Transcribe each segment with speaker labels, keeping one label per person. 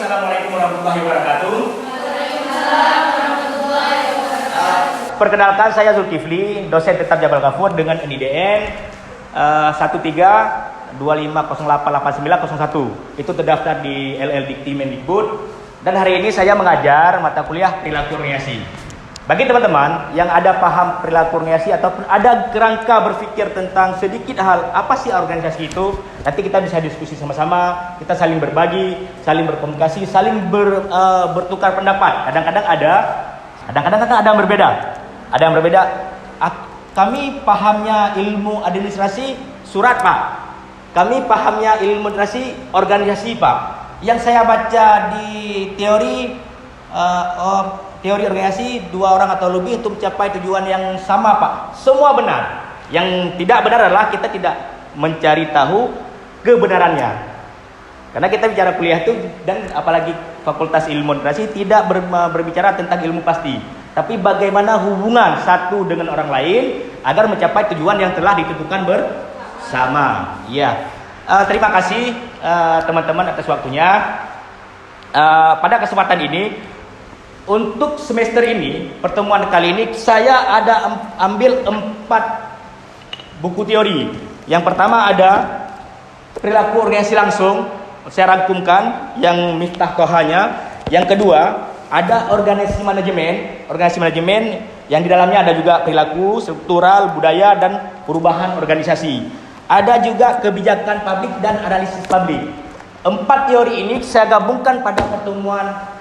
Speaker 1: Assalamualaikum warahmatullahi wabarakatuh. Perkenalkan, saya Zulkifli, dosen tetap Jabal Ghafur dengan NIDN 1325088901. Itu terdaftar di LL Dikti Mendikbud. Dan hari ini saya mengajar mata kuliah perilaku organisasi. Bagi teman-teman yang ada paham perilaku organisasi ataupun ada kerangka berpikir tentang sedikit hal apa sih organisasi itu, nanti kita bisa diskusi sama-sama, kita saling berbagi, saling berkomunikasi, saling bertukar pendapat. Kadang-kadang ada yang berbeda. Ada yang berbeda. Kami pahamnya ilmu administrasi surat, Pak. Kami pahamnya ilmu administrasi organisasi, Pak. Yang saya baca di teori organisasi, 2 orang atau lebih untuk mencapai tujuan yang sama, Pak. Semua benar. Yang tidak benar adalah kita tidak mencari tahu kebenarannya. Karena kita bicara kuliah itu, dan apalagi Fakultas Ilmu Administrasi, tidak berbicara tentang ilmu pasti, tapi bagaimana hubungan satu dengan orang lain agar mencapai tujuan yang telah ditentukan bersama. Ya. Terima kasih teman-teman atas waktunya. Pada kesempatan ini, untuk semester ini, pertemuan kali ini saya ada ambil 4 buku teori. Yang pertama ada perilaku organisasi langsung, saya rangkumkan yang Miftah Tohanya. Yang kedua ada organisasi manajemen yang di dalamnya ada juga perilaku, struktural, budaya, dan perubahan organisasi. Ada juga kebijakan publik dan analisis publik. 4 teori ini saya gabungkan pada pertemuan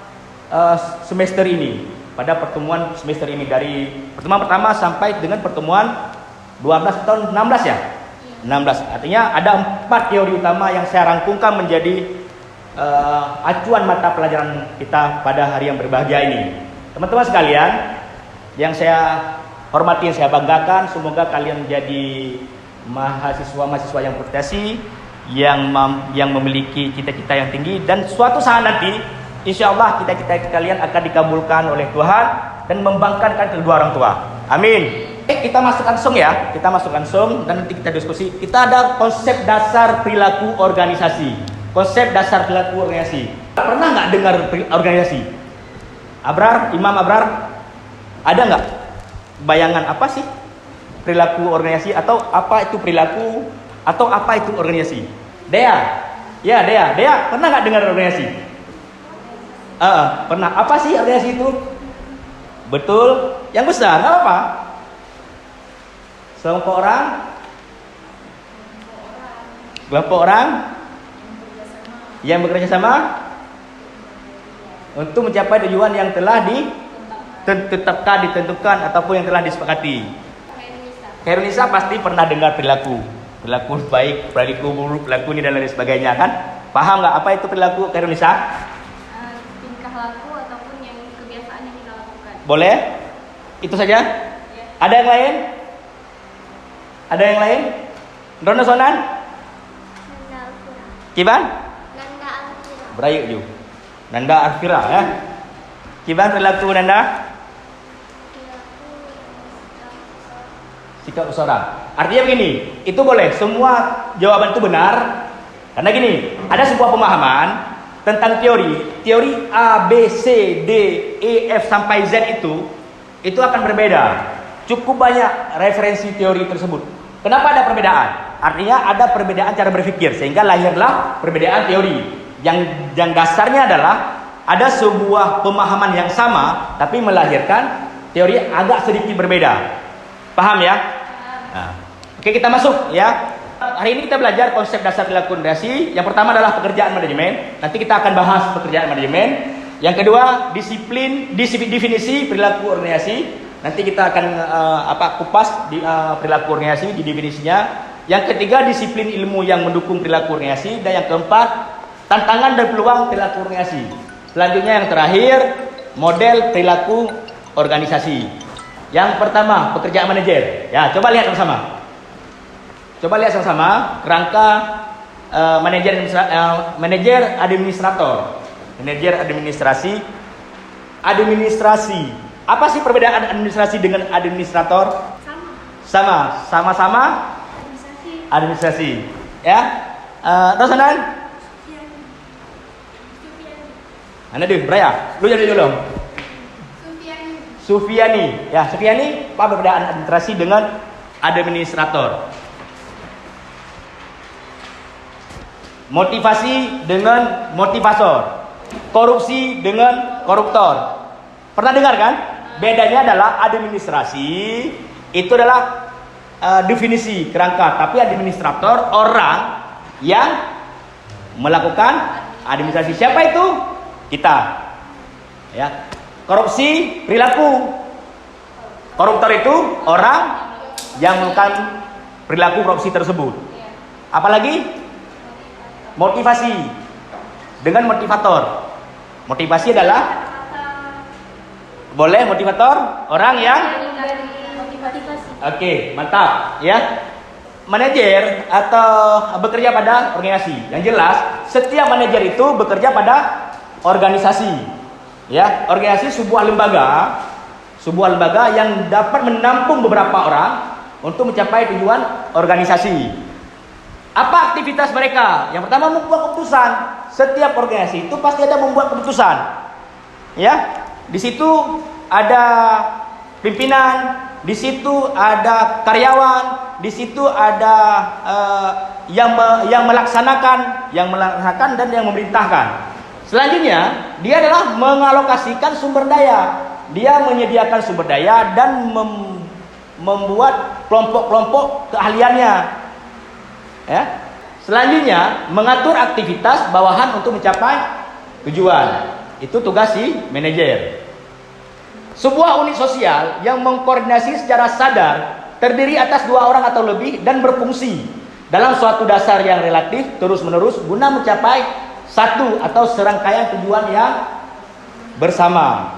Speaker 1: semester ini. Pada pertemuan semester ini, dari pertemuan pertama sampai dengan pertemuan 12 tahun 16 ya? 16. Artinya ada 4 teori utama yang saya rangkumkan menjadi acuan mata pelajaran kita pada hari yang berbahagia ini. Teman-teman sekalian, yang saya hormati, yang saya banggakan, semoga kalian menjadi mahasiswa-mahasiswa yang berprestasi, yang memiliki cita-cita yang tinggi, dan suatu saat nanti insya Allah cita-cita kalian akan dikabulkan oleh Tuhan dan membanggakan kedua orang tua. Amin. Kita masukkan song ya, dan nanti kita diskusi. Kita ada konsep dasar perilaku organisasi. Konsep dasar perilaku organisasi. Pernah nggak dengar organisasi? Abrar, Imam Abrar, ada nggak bayangan apa sih perilaku organisasi, atau apa itu perilaku, atau apa itu organisasi? Dea, ya Dea, pernah nggak dengar organisasi? Pernah. Apa sih organisasi itu? Betul, yang besar, nggak apa? Kelompok orang yang bekerja sama untuk mencapai tujuan yang telah ditentukan ataupun yang telah disepakati. Khairunisa pasti pernah dengar perilaku baik, perilaku buruk, perilaku ini dan lain sebagainya, kan? Paham nggak apa itu perilaku Khairunisa?
Speaker 2: Tingkah laku ataupun yang kebiasaan yang kita lakukan.
Speaker 1: Boleh? Itu saja? Ya. Ada yang lain? Rono Sonan? Kiban? Berayu ju. Nanda Arfira ya. Kiban perilaku Nanda? Sikap usara. Artinya begini, itu boleh, semua jawaban itu benar. Karena gini, ada sebuah pemahaman tentang teori A, B, C, D, E, F sampai Z itu akan berbeda. Cukup banyak referensi teori tersebut. Kenapa ada perbedaan? Artinya ada perbedaan cara berpikir, sehingga lahirlah perbedaan teori. Yang dasarnya adalah ada sebuah pemahaman yang sama, tapi melahirkan teori agak sedikit berbeda. Paham ya? Nah, oke, kita masuk ya. Hari ini kita belajar konsep dasar perilaku organisasi. Yang pertama adalah pekerjaan manajemen. Nanti kita akan bahas pekerjaan manajemen. Yang kedua, definisi perilaku organisasi. Nanti kita akan kupas perilaku organisasi di definisinya. Yang ketiga, disiplin ilmu yang mendukung perilaku organisasi. Dan yang keempat, tantangan dan peluang perilaku organisasi. Selanjutnya yang terakhir, model perilaku organisasi. Yang pertama, pekerjaan manajer. Ya, coba lihat sama-sama. Kerangka manajer administrator. Manajer administrasi. Apa sih perbedaan administrasi dengan administrator? Sama-sama administrasi. Ya. Rosanan? Ana deh, Braya. Lu jadi dulu. Sufiani. Ya, Sufiani apa perbedaan administrasi dengan administrator? Motivasi dengan motivator. Korupsi dengan koruptor. Pernah dengar kan? Bedanya adalah administrasi itu adalah definisi kerangka, tapi administrator orang yang melakukan administrasi. Siapa itu? Kita. Ya. Korupsi perilaku. Koruptor itu orang yang melakukan perilaku korupsi tersebut. Apalagi motivasi dengan motivator. Motivasi adalah boleh motivator orang yang Oke, mantap ya. Manajer atau bekerja pada organisasi. Yang jelas, setiap manajer itu bekerja pada organisasi. Ya, organisasi sebuah lembaga yang dapat menampung beberapa orang untuk mencapai tujuan organisasi. Apa aktivitas mereka? Yang pertama, membuat keputusan. Setiap organisasi itu pasti ada membuat keputusan. Ya, di situ ada pimpinan, di situ ada karyawan, di situ ada yang melaksanakan dan yang memerintahkan. Selanjutnya, dia adalah mengalokasikan sumber daya. Dia menyediakan sumber daya dan membuat kelompok-kelompok keahliannya. Ya. Selanjutnya, mengatur aktivitas bawahan untuk mencapai tujuan. Itu tugas si manajer. Sebuah unit sosial yang mengkoordinasi secara sadar terdiri atas 2 orang atau lebih dan berfungsi dalam suatu dasar yang relatif terus-menerus guna mencapai satu atau serangkaian tujuan yang bersama.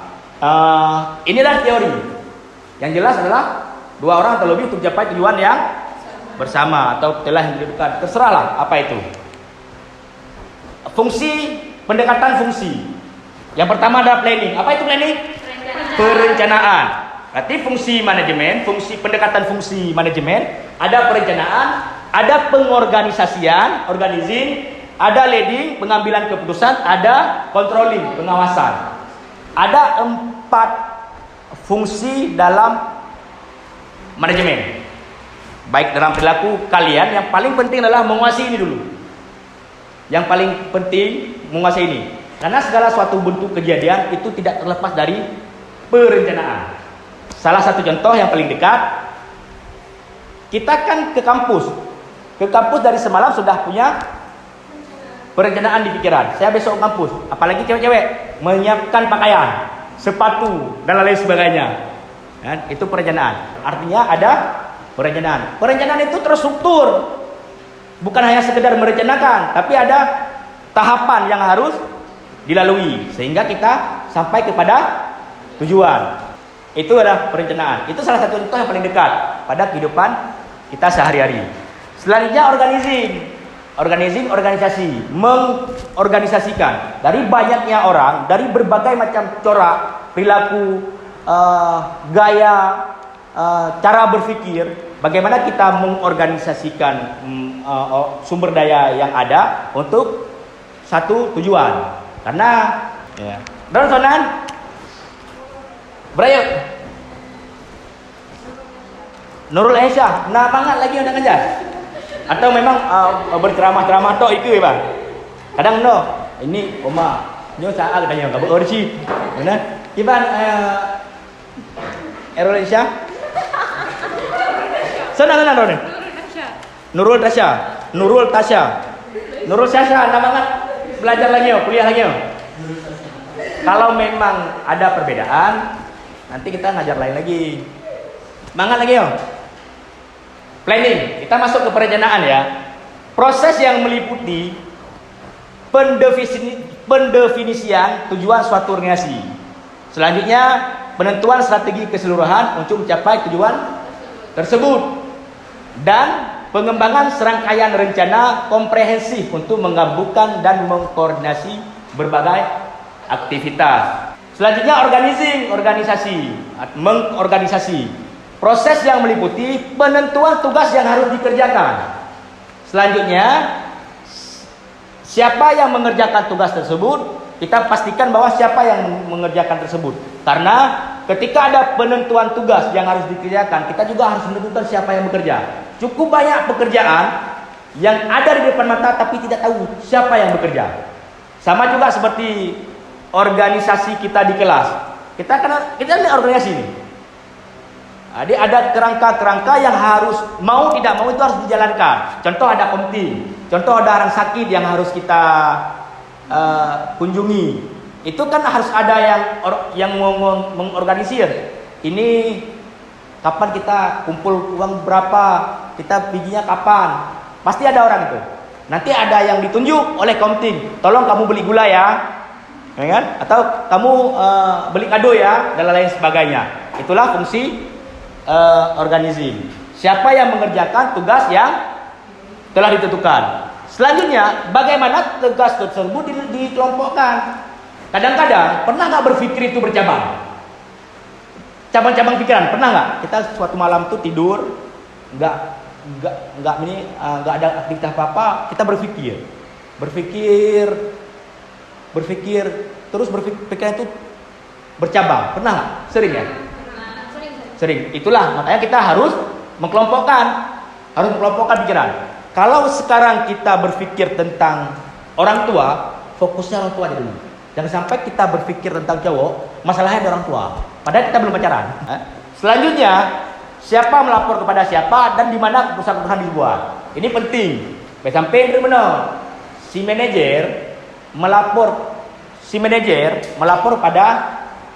Speaker 1: Inilah teori. Yang jelas adalah 2 orang atau lebih untuk mencapai tujuan yang bersama atau telah yang ditentukan. Terserahlah apa itu. Fungsi, pendekatan fungsi. Yang pertama adalah planning. Apa itu planning? Perencanaan. Berarti fungsi manajemen, pendekatan fungsi manajemen, ada perencanaan, ada pengorganisasian, organizing, ada leading, pengambilan keputusan, ada controlling, pengawasan. Ada 4 fungsi dalam manajemen. Baik dalam perilaku kalian, yang paling penting adalah menguasai ini dulu. Yang paling penting menguasai ini. Karena segala suatu bentuk kejadian itu tidak terlepas dari perencanaan. Salah satu contoh yang paling dekat, kita kan ke kampus. Ke kampus dari semalam sudah punya perencanaan di pikiran. Saya besok ke kampus, apalagi cewek-cewek, menyiapkan pakaian, sepatu dan lain sebagainya. Dan itu perencanaan. Artinya ada perencanaan. Perencanaan itu terstruktur. Bukan hanya sekedar merencanakan, tapi ada tahapan yang harus dilalui sehingga kita sampai kepada tujuan. Itu adalah perencanaan. Itu salah satu contoh yang paling dekat pada kehidupan kita sehari-hari. Selanjutnya organizing, organisasi, mengorganisasikan dari banyaknya orang, dari berbagai macam corak, perilaku, gaya, cara berpikir. Bagaimana kita mengorganisasikan sumber daya yang ada untuk satu tujuan. Karena ya. Dan sonan Brayo Nurul Aisyah, nah banget lagi udah ngajar. Atau memang berceramah-ceramah tok itu ya, Bang. Kadang no, ini oma, nyo saat katanya enggak berorsi. Mana? Iban Nurul Aisyah. Sana Nurul. Nurul Tasya. Nurul Tasya, nah banget belajar lagi yo, kuliah lagi yo. Kalau memang ada perbedaan, nanti kita ngajar lain lagi. Semangat lagi yo. Planning, kita masuk ke perencanaan ya. Proses yang meliputi pendefinisian tujuan suatu organisasi. Selanjutnya, penentuan strategi keseluruhan untuk mencapai tujuan tersebut. Dan pengembangan serangkaian rencana komprehensif untuk menggabungkan dan mengkoordinasi berbagai aktivitas. Selanjutnya mengorganisasi. Proses yang meliputi penentuan tugas yang harus dikerjakan. Selanjutnya, siapa yang mengerjakan tugas tersebut, kita pastikan bahwa siapa yang mengerjakan tersebut. Karena ketika ada penentuan tugas yang harus dikerjakan, kita juga harus menentukan siapa yang bekerja. Cukup banyak pekerjaan yang ada di depan mata tapi tidak tahu siapa yang bekerja. Sama juga seperti organisasi kita di kelas. Kita ini organisasi ini. Jadi ada kerangka-kerangka yang harus mau tidak mau itu harus dijalankan. Contoh ada komti, contoh ada orang sakit yang harus kita kunjungi. Itu kan harus ada yang mengorganisir. Ini kapan kita kumpul uang berapa, kita bijinya kapan. Pasti ada orang itu. Nanti ada yang ditunjuk oleh komting. Tolong kamu beli gula ya kan? Atau kamu beli kado ya, dan lain sebagainya. Itulah fungsi organizing. Siapa yang mengerjakan tugas yang telah ditentukan. Selanjutnya, bagaimana tugas tersebut dikelompokkan. Kadang-kadang pernah nggak berpikir itu bercabang? Cabang-cabang pikiran pernah nggak? Kita suatu malam tuh tidur, nggak ada aktivitas apa-apa, kita berpikir, terus pikiran itu bercabang. Pernah nggak? Sering ya? Sering. Itulah makanya kita harus mengelompokkan pikiran. Kalau sekarang kita berpikir tentang orang tua, fokusnya orang tua dulu. Jangan sampai kita berpikir tentang cowok, masalahnya ada orang tua. Padahal kita belum pacaran. Selanjutnya, siapa melapor kepada siapa dan di mana keputusan-keputusan dibuat. Ini penting. Sampai benar. Si manajer melapor pada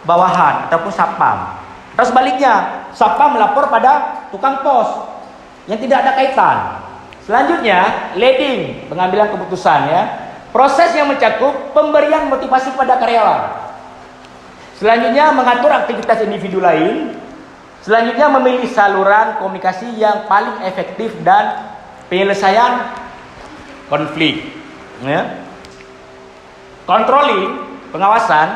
Speaker 1: bawahan ataupun satpam. Terus sebaliknya, satpam melapor pada tukang pos yang tidak ada kaitan. Selanjutnya, leading, pengambilan keputusan ya. Proses yang mencakup pemberian motivasi kepada karyawan. Selanjutnya, mengatur aktivitas individu lain. Selanjutnya, memilih saluran komunikasi yang paling efektif dan penyelesaian konflik. Ya. Controlling, pengawasan,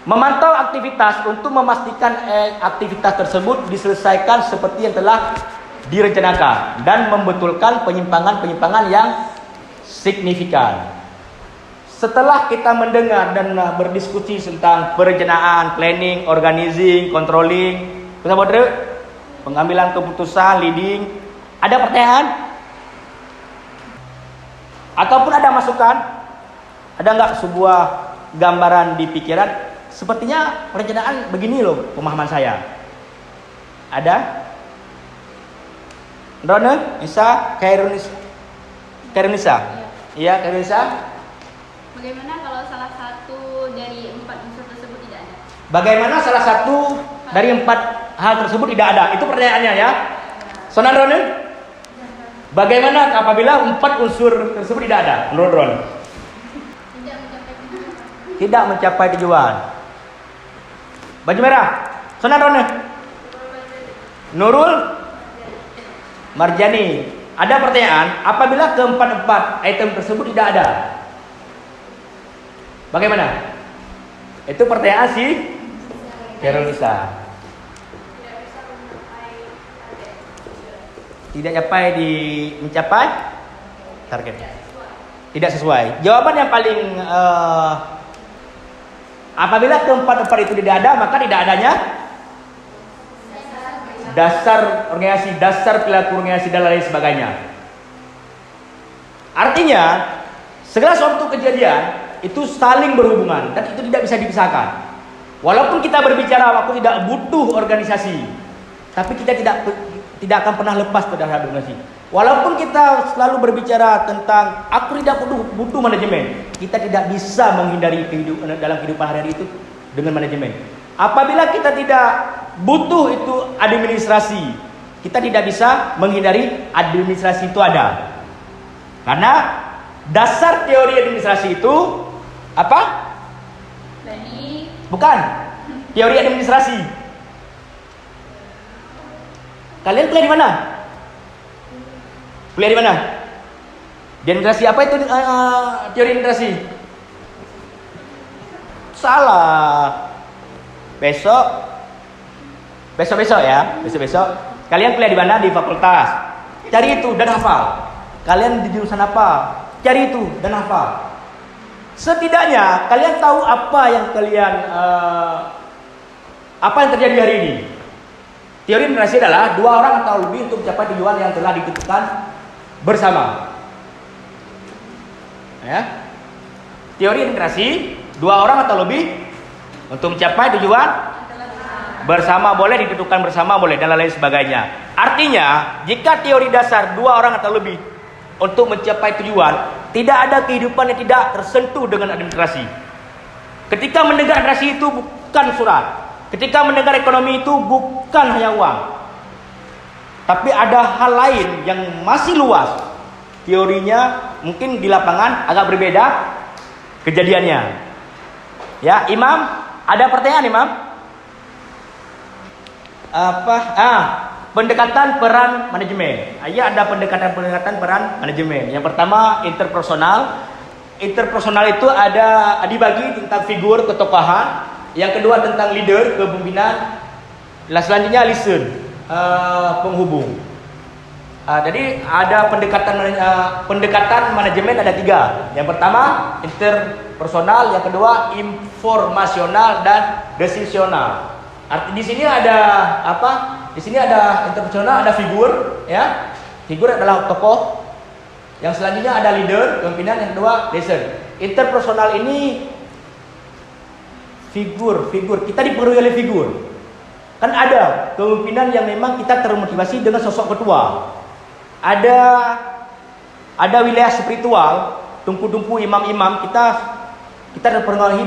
Speaker 1: memantau aktivitas untuk memastikan aktivitas tersebut diselesaikan seperti yang telah direncanakan dan membetulkan penyimpangan-penyimpangan yang signifikan. Setelah kita mendengar dan berdiskusi tentang perencanaan, planning, organizing, controlling, pengambilan keputusan, leading, ada pertanyaan? Ataupun ada masukan? Ada nggak sebuah gambaran di pikiran? Sepertinya perencanaan begini loh pemahaman saya. Ada? Rona, Isa, Kairunisa. Iya, Kairunisa.
Speaker 2: Bagaimana kalau salah satu dari 4 unsur tersebut tidak ada?
Speaker 1: Bagaimana salah satu dari 4 hal tersebut tidak ada? Itu pertanyaannya ya. Sonan Rona? Bagaimana apabila 4 unsur tersebut tidak ada? Menurut Ron? Tidak mencapai tujuan. Baju merah. Sonan Rona? Nurul Marjani. Ada pertanyaan, apabila keempat-empat item tersebut tidak ada, bagaimana? Itu pertanyaan si Veronica. Tidak mencapai target. Tidak sesuai. Jawaban yang paling apabila keempat-empat itu tidak ada, maka tidak adanya dasar organisasi, dasar perilaku organisasi dan lain sebagainya. Artinya, segala suatu kejadian itu saling berhubungan dan itu tidak bisa dipisahkan. Walaupun kita berbicara waktu tidak butuh organisasi, tapi kita tidak akan pernah lepas terhadap organisasi. Walaupun kita selalu berbicara tentang aku tidak butuh manajemen, kita tidak bisa menghindari dalam kehidupan hari-hari itu dengan manajemen. Apabila kita tidak butuh itu administrasi, kita tidak bisa menghindari administrasi itu ada. Karena dasar teori administrasi itu apa? Bukan. Teori administrasi. Kalian kuliah di mana? Kuliah di mana? Di administrasi apa itu teori administrasi? Salah. Besok ya. Besok. Kalian kuliah di mana? Di fakultas. Cari itu dan hafal. Kalian di jurusan apa? Cari itu dan hafal. Setidaknya kalian tahu apa yang terjadi hari ini. Teori generasi adalah dua orang atau lebih untuk mencapai tujuan yang telah ditentukan bersama. Ya. Teori integrasi, dua orang atau lebih untuk mencapai tujuan bersama boleh, ditentukan bersama boleh, dan lain sebagainya. Artinya, jika teori dasar dua orang atau lebih untuk mencapai tujuan, tidak ada kehidupan yang tidak tersentuh dengan administrasi. Ketika mendengar administrasi itu bukan surat. Ketika mendengar ekonomi itu bukan hanya uang. Tapi ada hal lain yang masih luas. Teorinya mungkin di lapangan agak berbeda kejadiannya. Ya, Imam, ada pertanyaan, Imam? Pendekatan peran manajemen. Ya, ada pendekatan peran manajemen. Yang pertama, interpersonal. Interpersonal itu ada dibagi tentang figur ketokohan. Yang kedua tentang leader, kepemimpinan. Selanjutnya listen, penghubung. Jadi ada pendekatan manajemen ada tiga. Yang pertama interpersonal, yang kedua informasional, dan decisional. Arti di sini ada apa? Di sini ada interpersonal, ada figur, ya. Figur adalah tokoh. Yang selanjutnya ada leader, pimpinan. Yang kedua listen. Interpersonal ini figur. Kita dipengaruhi oleh figur. Kan ada kepemimpinan yang memang kita termotivasi dengan sosok ketua. Ada wilayah spiritual, tumpu-tumpu imam-imam, kita terpengaruhi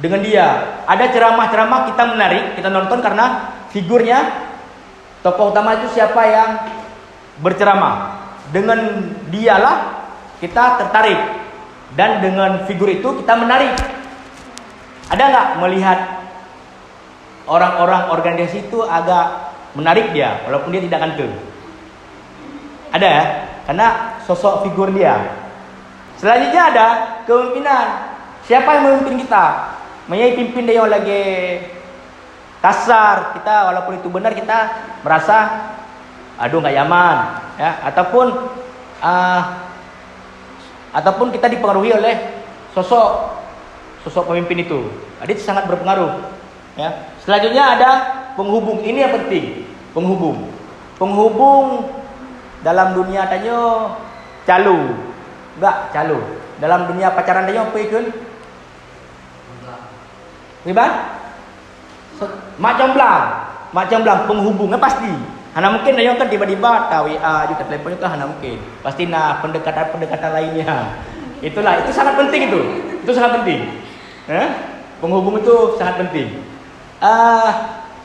Speaker 1: dengan dia. Ada ceramah-ceramah kita menarik, kita nonton karena figurnya, tokoh utama itu siapa yang berceramah. Dengan dialah kita tertarik, dan dengan figur itu kita menarik. Ada nggak melihat orang-orang organisasi itu agak menarik dia, walaupun dia tidak ganteng? Ada ya, karena sosok figur dia. Selanjutnya ada kepemimpinan. Siapa yang memimpin kita? Menyai pimpin dia yang lagi kasar, kita walaupun itu benar kita merasa aduh nggak nyaman, ya. Ataupun kita dipengaruhi oleh sosok pemimpin itu. Jadi itu sangat berpengaruh, ya. Selanjutnya ada penghubung. Ini yang penting, penghubung dalam dunia tanya calo. Dalam dunia pacaran tanya apa ikun? Riba? Macam belang penghubungnya pasti. Hana mungkin tanya kan tiba-tiba WA juga teleponnya kan hana mungkin. Pasti pendekatan lainnya. Itu sangat penting itu. Itu sangat penting. Penghubung itu sangat penting.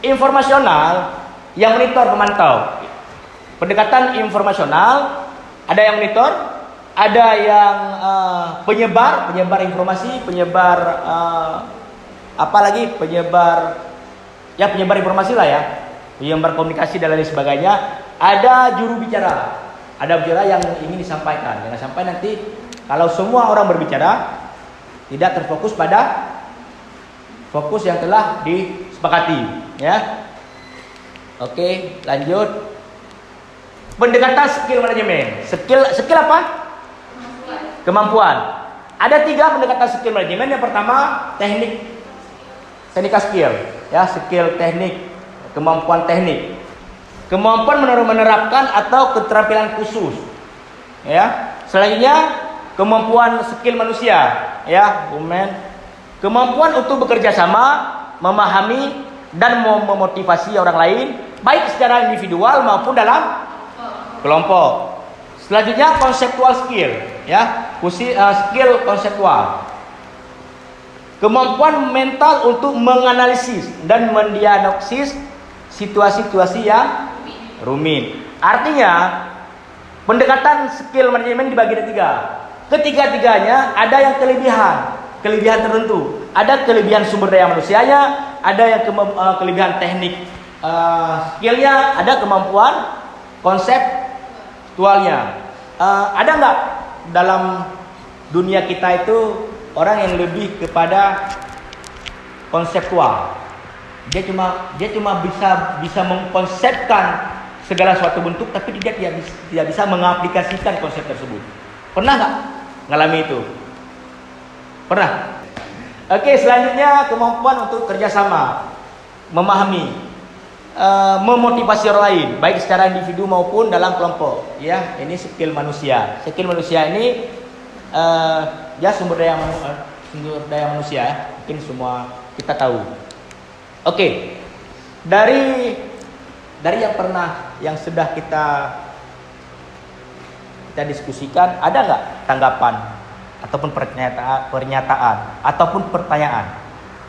Speaker 1: Informasional yang monitor, pemantau. Pendekatan informasional, ada yang monitor, ada yang penyebar informasi, penyebar informasi lah ya, penyebar komunikasi dan lain sebagainya. Ada juru bicara, ada bicara yang ingin disampaikan. Jangan sampai nanti kalau semua orang berbicara tidak terfokus pada fokus yang telah disepakati, ya. Oke, lanjut. Pendekatan skill manajemen. Skill apa? Kemampuan. Ada 3 pendekatan skill manajemen. Yang pertama teknik skill, ya, skill teknik, kemampuan teknik. Kemampuan menerapkan atau keterampilan khusus, ya. Selanjutnya kemampuan skill manusia, ya, kemampuan untuk bekerja sama, memahami dan memotivasi orang lain, baik secara individual maupun dalam kelompok. Selanjutnya konseptual skill, ya, skill konseptual. Kemampuan mental untuk menganalisis dan mendiagnosis situasi-situasi yang rumit. Artinya pendekatan skill manajemen dibagi ada 3. Ketiga-tiganya ada yang kelebihan tertentu. Ada kelebihan sumber daya manusianya, ada yang kelebihan teknik skillnya, ada kemampuan konseptualnya. Ada nggak dalam dunia kita itu orang yang lebih kepada konseptual? Dia cuma bisa mengkonsepkan segala suatu bentuk, tapi dia tidak bisa mengaplikasikan konsep tersebut. Pernah nggak ngalami itu? Pernah? Oke, selanjutnya kemampuan untuk kerjasama, memahami, memotivasi orang lain, baik secara individu maupun dalam kelompok. Ya, ini skill manusia. Skill manusia ini ya sumber daya manusia. Mungkin semua kita tahu. Oke, dari yang sudah kita diskusikan, ada nggak tanggapan ataupun pernyataan ataupun pertanyaan?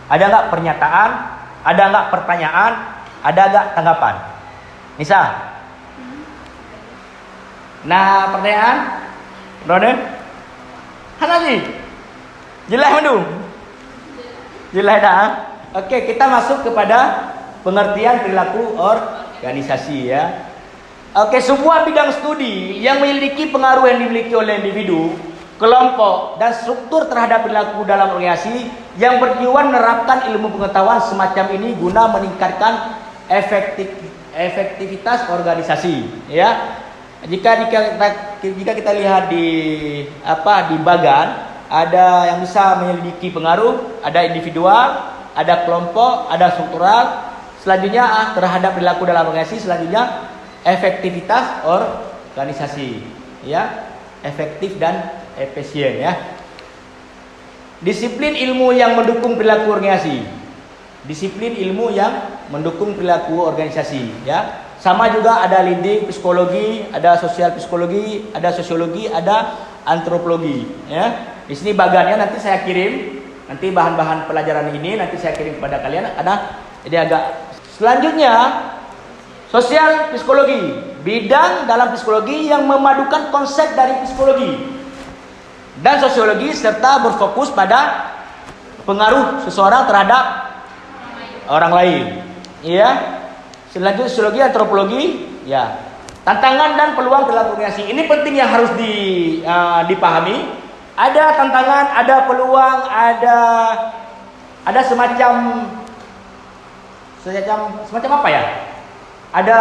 Speaker 1: Ada nggak pernyataan? Ada nggak pertanyaan? Ada nggak tanggapan? Nisa? Nah, pertanyaan? Ronen? Hanaji? Jelas mendung? Jelas dah? Oke, kita masuk kepada pengertian perilaku organisasi ya. Oke, sebuah bidang studi yang memiliki pengaruh yang dimiliki oleh individu, kelompok, dan struktur terhadap perilaku dalam organisasi yang bertujuan menerapkan ilmu pengetahuan semacam ini guna meningkatkan efektivitas organisasi. Ya, jika kita lihat di bagan, ada yang bisa memiliki pengaruh, ada individual, ada kelompok, ada struktural. Selanjutnya terhadap perilaku dalam organisasi, selanjutnya efektivitas organisasi, ya, efektif dan efisien, ya. Disiplin ilmu yang mendukung perilaku organisasi, disiplin ilmu yang mendukung perilaku organisasi, ya. Sama juga ada leading psikologi, ada sosial psikologi, ada sosiologi, ada antropologi, ya. Di sini bagannya nanti saya kirim, nanti bahan-bahan pelajaran ini nanti saya kirim kepada kalian. Jadi selanjutnya sosial psikologi, bidang dalam psikologi yang memadukan konsep dari psikologi dan sosiologi serta berfokus pada pengaruh seseorang terhadap orang lain. Ya. Selanjutnya sosiologi, antropologi, ya. Tantangan dan peluang perilaku organisasi. Ini penting yang harus dipahami. Ada tantangan, ada peluang, ada semacam apa ya? Ada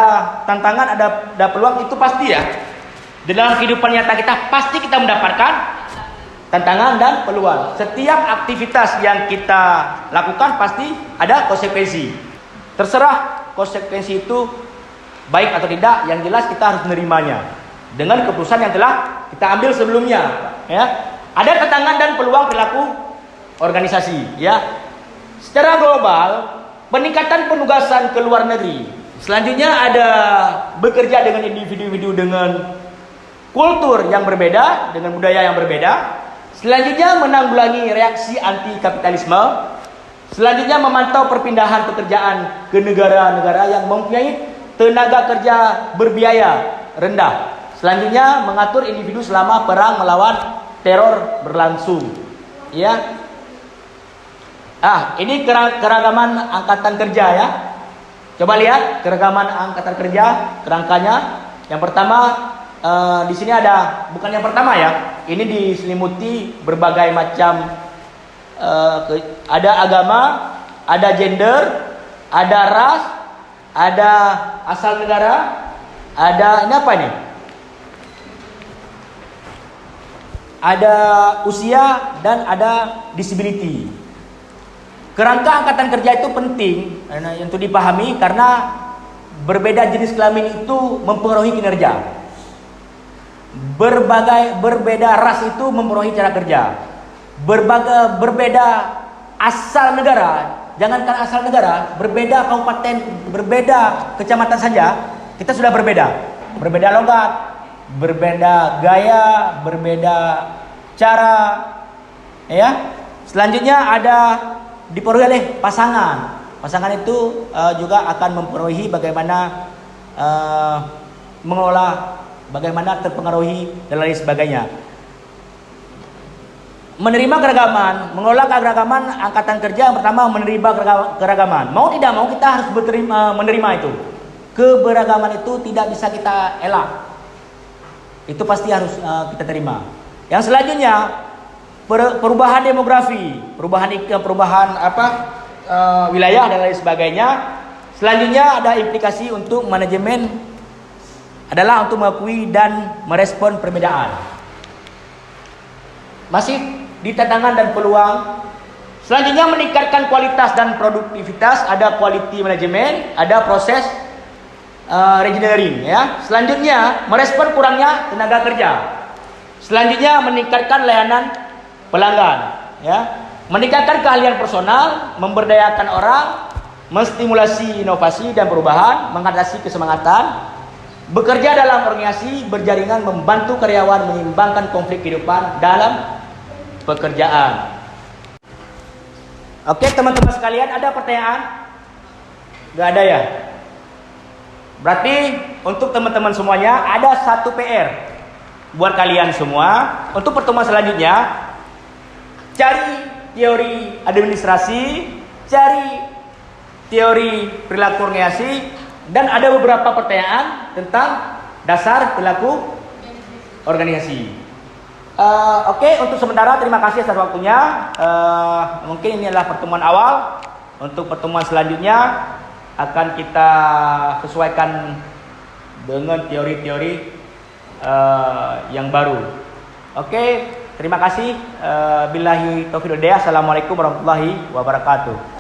Speaker 1: tantangan, ada peluang, itu pasti ya. Di dalam kehidupan nyata kita pasti kita mendapatkan tantangan dan peluang. Setiap aktivitas yang kita lakukan pasti ada konsekuensi. Terserah konsekuensi itu baik atau tidak, yang jelas kita harus menerimanya dengan keputusan yang telah kita ambil sebelumnya, ya. Ada tantangan dan peluang perilaku organisasi, ya. Secara global, peningkatan penugasan ke luar negeri. Selanjutnya ada bekerja dengan individu-individu dengan kultur yang berbeda, dengan budaya yang berbeda. Selanjutnya menanggulangi reaksi anti kapitalisme. Selanjutnya memantau perpindahan pekerjaan ke negara-negara yang mempunyai tenaga kerja berbiaya rendah. Selanjutnya mengatur individu selama perang melawan teror berlangsung. Ya. Ini keragaman angkatan kerja, ya. Coba lihat keragaman angkatan kerja, kerangkanya. Yang pertama di sini ada, bukan yang pertama ya. Ini diselimuti berbagai macam, ada agama, ada gender, ada ras, ada asal negara, ada ini apa nih? Ada usia dan ada disability. Kerangka angkatan kerja itu penting untuk dipahami karena berbeda jenis kelamin itu mempengaruhi kinerja. Berbeda ras itu mempengaruhi cara kerja. Berbeda asal negara, jangankan asal negara, berbeda kabupaten, berbeda kecamatan saja, kita sudah berbeda. Berbeda logat, berbeda gaya, berbeda cara, ya. Selanjutnya ada dipengaruhi oleh pasangan. Pasangan itu juga akan mempengaruhi bagaimana mengelola, bagaimana terpengaruhi dan lain sebagainya. Menerima keragaman, mengelola keragaman angkatan kerja. Yang pertama menerima keragaman. Mau tidak mau kita harus menerima itu. Keberagaman itu tidak bisa kita elak. Itu pasti harus kita terima. Yang selanjutnya perubahan demografi, perubahan wilayah dan lain sebagainya. Selanjutnya ada implikasi untuk manajemen, adalah untuk mengakui dan merespon perbedaan. Masih di tantangan dan peluang. Selanjutnya meningkatkan kualitas dan produktivitas, ada quality management, ada proses engineering ya. Selanjutnya merespon kurangnya tenaga kerja. Selanjutnya meningkatkan layanan pelanggan ya. Meningkatkan keahlian personal, memberdayakan orang, menstimulasi inovasi dan perubahan, mengatasi kesemangatan, bekerja dalam organisasi, berjaringan, membantu karyawan, menyeimbangkan konflik kehidupan dalam pekerjaan. Oke teman-teman sekalian, ada pertanyaan? Gak ada ya? Berarti untuk teman-teman semuanya ada satu PR buat kalian semua. Untuk pertemuan selanjutnya, cari teori administrasi, cari teori perilaku organisasi, dan ada beberapa pertanyaan tentang dasar perilaku organisasi. Oke, untuk sementara terima kasih atas waktunya. Mungkin ini adalah pertemuan awal. Untuk pertemuan selanjutnya akan kita sesuaikan dengan teori-teori yang baru. Oke, terima kasih. Billahi taufiq wal hidayah. Assalamualaikum warahmatullahi wabarakatuh.